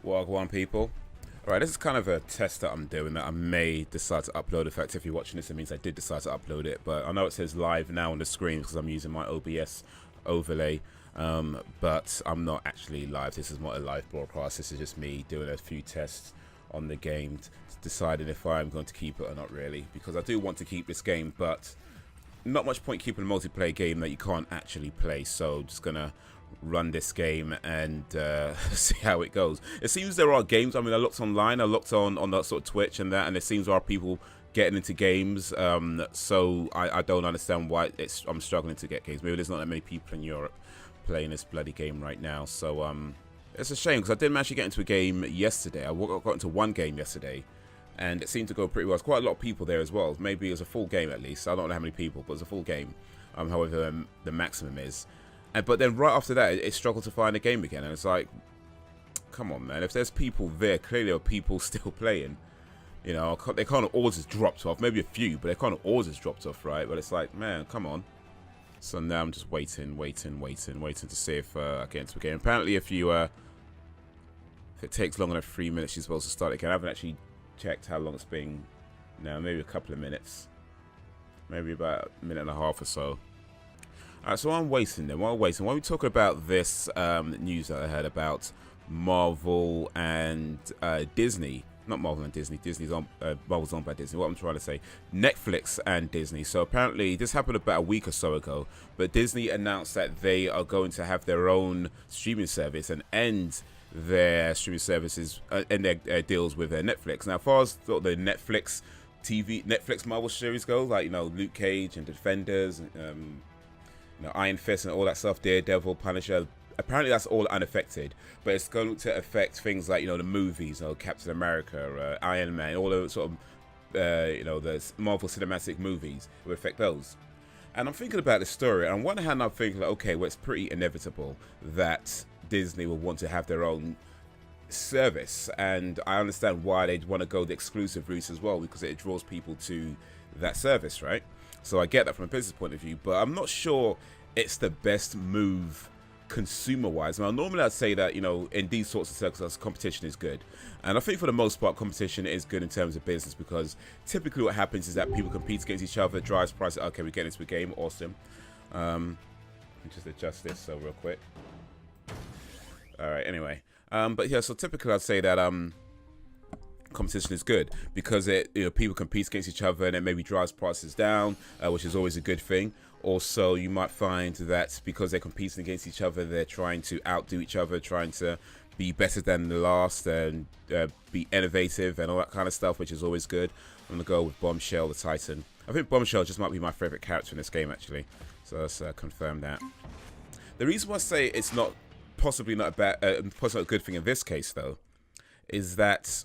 Wagwan people. Alright, this is kind of a test that I'm doing that I may decide to upload. In fact, if you're watching this, it means I did decide to upload it. But I know it says live now on the screen because I'm using my OBS overlay. But I'm not actually live. This is not a live broadcast. This is just me doing a few tests on the game, deciding if I'm going to keep it or not really. Because I do want to keep this game, but not much point keeping a multiplayer game that you can't actually play. So just gonna run this game and see how it goes. It seems there are games. I mean, I looked online, I looked on that sort of Twitch and that, and it seems there are people getting into games. So I don't understand why I'm struggling to get games. Maybe there's not that many people in Europe playing this bloody game right now. So it's a shame because I did manage to get into a game yesterday. I got into one game yesterday, and it seemed to go pretty well. There's quite a lot of people there as well. Maybe it was a full game at least. I don't know how many people, but it's a full game. However, the maximum is. But then right after that, it struggled to find a game again. And it's like, come on, man. If there's people there, clearly there are people still playing. You know, they kind of all just dropped off. Maybe a few, but they kind of all just dropped off, right? But it's like, man, come on. So now I'm just waiting to see if I get into a game. Apparently, if it takes longer than 3 minutes, you're supposed to start again. I haven't actually checked how long it's been now. Maybe a couple of minutes. Maybe about a minute and a half or so. Alright, so I'm waiting then. While we're talking about this news that I heard about Marvel and Disney. Not Marvel and Disney. Marvel's owned by Disney. What I'm trying to say, Netflix and Disney. So apparently this happened about a week or so ago. But Disney announced that they are going to have their own streaming service and end their streaming services and their deals with Netflix. Now, as far as the Netflix Marvel series goes, like, you know, Luke Cage and Defenders, you know, Iron Fist and all that stuff, Daredevil, Punisher. Apparently that's all unaffected, but it's going to affect things like, you know, the movies, you know, Captain America, Iron Man, all the sort of, you know, the Marvel cinematic movies will affect those. And I'm thinking about this story, and on one hand I'm thinking, like, okay, well, it's pretty inevitable that Disney will want to have their own service, and I understand why they'd want to go the exclusive route as well, because it draws people to that service, right? So I get that from a business point of view, but I'm not sure it's the best move consumer-wise. Now, normally I'd say that, you know, in these sorts of circles, competition is good. And I think for the most part, competition is good in terms of business, because typically what happens is that people compete against each other, drives prices. Okay, we get into a game. Awesome. Let me just adjust this so real quick. All right, anyway. But yeah, so typically I'd say that competition is good because people compete against each other and it maybe drives prices down, which is always a good thing. Also, you might find that because they're competing against each other, they're trying to outdo each other, trying to be better than the last and be innovative and all that kind of stuff, which is always good. I'm gonna go with Bombshell the Titan. I think Bombshell just might be my favorite character in this game, actually. So let's confirm that. The reason why I say it's not possibly not a good thing in this case, though, is that,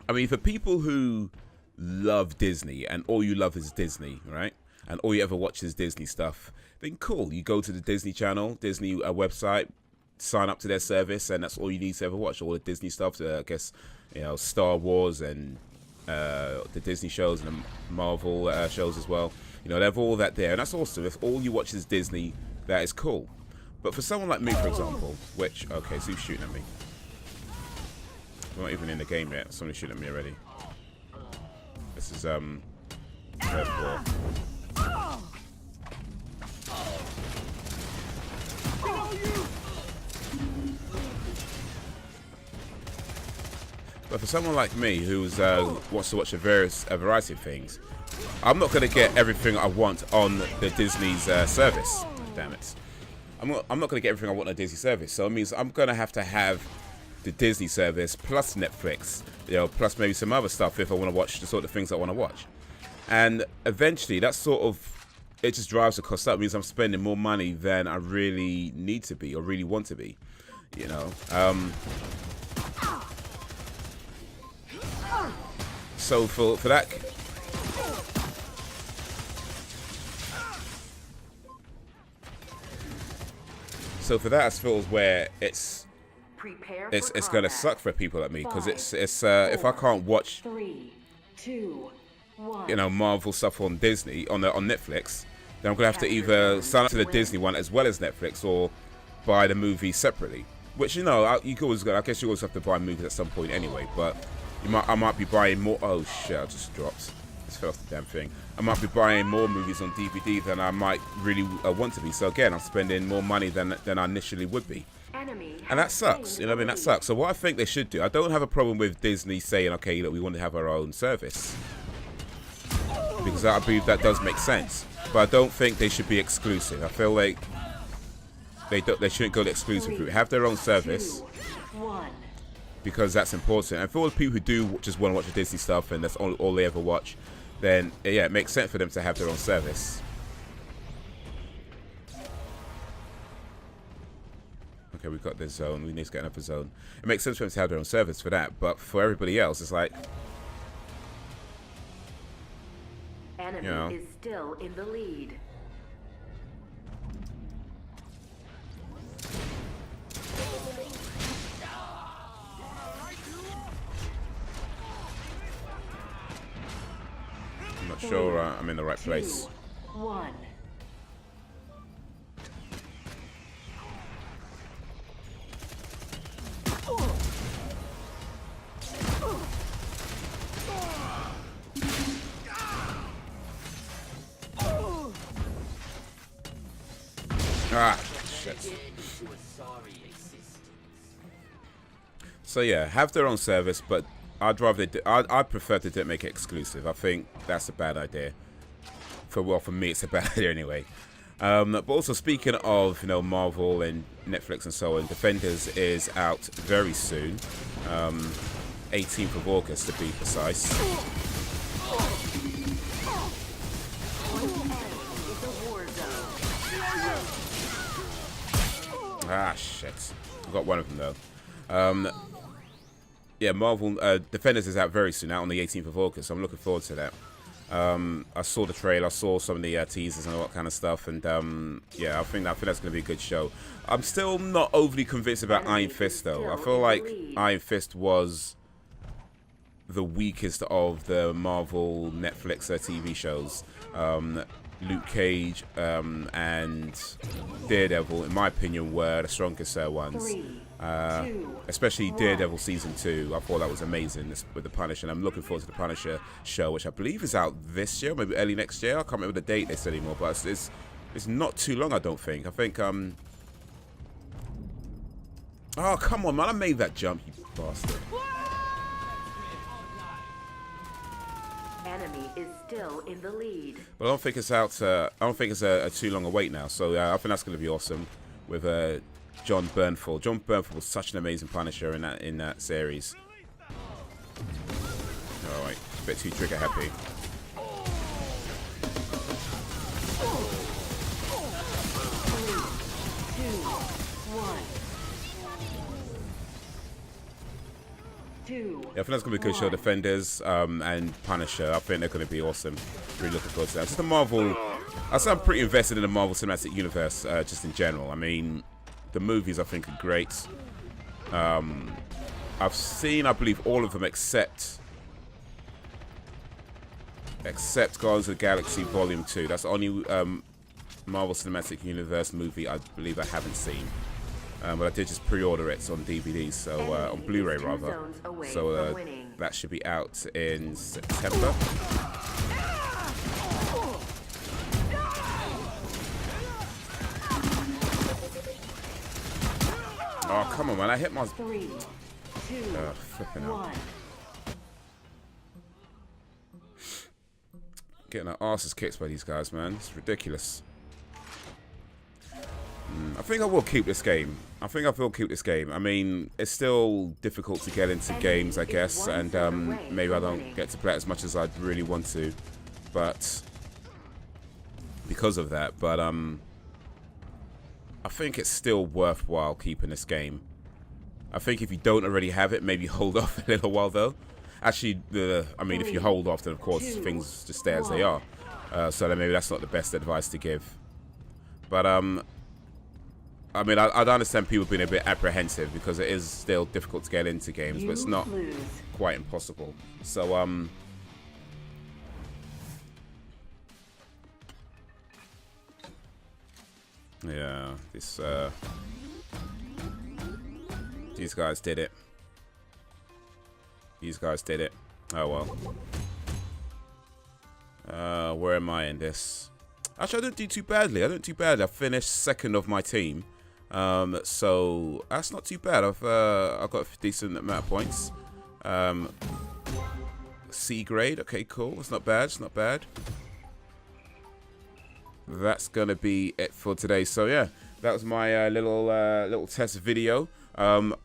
I mean, for people who love Disney and all you love is Disney, right? And all you ever watch is Disney stuff, then cool. You go to the Disney Channel, Disney website, sign up to their service, and that's all you need to ever watch. All the Disney stuff, I guess, you know, Star Wars and the Disney shows and the Marvel shows as well. You know, they have all that there, and that's awesome. If all you watch is Disney, that is cool. But for someone like me, for example, which, okay, so he's shooting at me. We're not even in the game yet. Somebody's shooting at me already. This is, third floor. But for someone like me who wants to watch a variety of things, I'm not going to get everything I want on the Disney's service. Damn it. I'm not going to get everything I want on a Disney service. So it means I'm going to have the Disney service plus Netflix, you know, plus maybe some other stuff if I want to watch the sort of things I want to watch. And eventually that sort of, it just drives the cost up. It means I'm spending more money than I really need to be or really want to be, you know. So for that, I feel where it's gonna suck for people like me, because it's if I can't watch 3, 2, 1. you know, Marvel stuff on Disney on Netflix, then I'm gonna have to either sign up to the Disney one as well as Netflix, or buy the movie separately. Which, you know, you could always, I guess you always have to buy movies at some point anyway. But I might be buying more. Oh shit! I just dropped. Just fell off the damn thing. I might be buying more movies on DVD than I might really want to be. So again, I'm spending more money than I initially would be. And that sucks, you know what I mean? That sucks. So what I think they should do, I don't have a problem with Disney saying, okay, look, we want to have our own service. Because I believe that does make sense. But I don't think they should be exclusive. I feel like they shouldn't go the exclusive route. Have their own service. Because that's important. And for all the people who do just want to watch the Disney stuff and that's all they ever watch, then yeah, it makes sense for them to have their own service. Okay, we've got this zone. We need to get another zone. It makes sense for them to have their own service for that, but for everybody else, it's like, Enemy you know, is still in the lead. I'm not sure I'm in the right place. 1. Ah, shit. So yeah, have their own service, but I'd prefer they didn't make it exclusive. I think that's a bad idea. For me, it's a bad idea anyway. But also speaking of, you know, Marvel and Netflix and so on, Defenders is out very soon, 18th of August to be precise. Ah, shit. I got one of them though. Yeah, Marvel Defenders is out very soon, out on the 18th of August. So I'm looking forward to that. I saw the trailer, I saw some of the teasers and all that kind of stuff, and yeah, I think that's going to be a good show. I'm still not overly convinced about Iron Fist though. I feel like Iron Fist was the weakest of the Marvel Netflix TV shows. Luke Cage and Daredevil, in my opinion, were the strongest ones. Especially Daredevil Season 2. I thought that was amazing with the Punisher, and I'm looking forward to the Punisher show, which I believe is out this year, maybe early next year. I can't remember the date they said anymore, but it's not too long, I don't think. I think, oh, come on, man, I made that jump, you bastard. Enemy is still in the lead. But I don't think it's out. I don't think it's a too long a wait now. So I think that's going to be awesome with John Bernthal. John Bernthal was such an amazing Punisher in that series. All right, a bit too trigger happy. Yeah, I think that's going to be a good show. Defenders and Punisher. I think they're going to be awesome. Really looking forward to that. Just the Marvel. I'm pretty invested in the Marvel Cinematic Universe, just in general. I mean, the movies I think are great. I've seen, I believe, all of them except Guardians of the Galaxy Volume 2. That's the only Marvel Cinematic Universe movie I believe I haven't seen. But I did just pre-order it on DVD, so on Blu-ray rather. So that should be out in September. Oh, come on, man! I hit my. 3, 2, flipping out. 1. Getting our asses kicked by these guys, man. It's ridiculous. I think I will keep this game. I mean, it's still difficult to get into games, I guess, and maybe I don't get to play it as much as I'd really want to, but because of that. But I think it's still worthwhile keeping this game. I think if you don't already have it, maybe hold off a little while though. Actually, I mean, if you hold off, then of course things just stay as they are. So then maybe that's not the best advice to give. But I mean, I'd understand people being a bit apprehensive because it is still difficult to get into games, but it's not quite impossible. So, yeah, this, These guys did it. These guys did it. Oh well. Where am I in this? Actually, I didn't do too badly. I finished second of my team. So that's not too bad. I've got a decent amount of points. C grade. Okay, cool. It's not bad. It's not bad. That's gonna be it for today. So yeah, that was my little test video.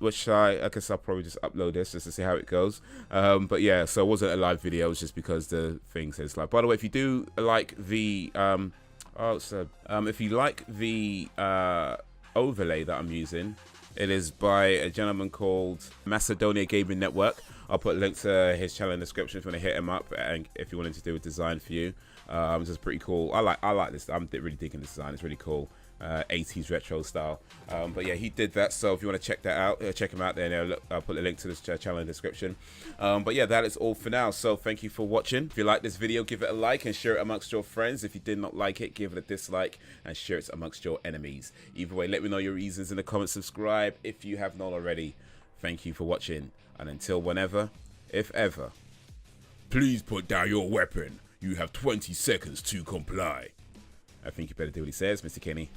Which I guess I'll probably just upload this just to see how it goes. But yeah, so it wasn't a live video. It was just because the thing says live. By the way, if you do like the if you like the overlay that I'm using, it is by a gentleman called MacedoniaGamingNetwork. I'll put a link to his channel in the description if you want to hit him up, and if you wanted to do a design for you. This is pretty cool. I like this. I'm really digging the design. It's really cool. 80s retro style. But yeah, he did that. So if you want to check that out, check him out there. Look, I'll put a link to this channel in the description. But yeah, that is all for now. So thank you for watching. If you like this video, give it a like and share it amongst your friends. If you did not like it, give it a dislike and share it amongst your enemies. Either way, let me know your reasons in the comments. Subscribe if you have not already. Thank you for watching. And until whenever, if ever, please put down your weapon. You have 20 seconds to comply. I think you better do what he says, Mr. Kenny.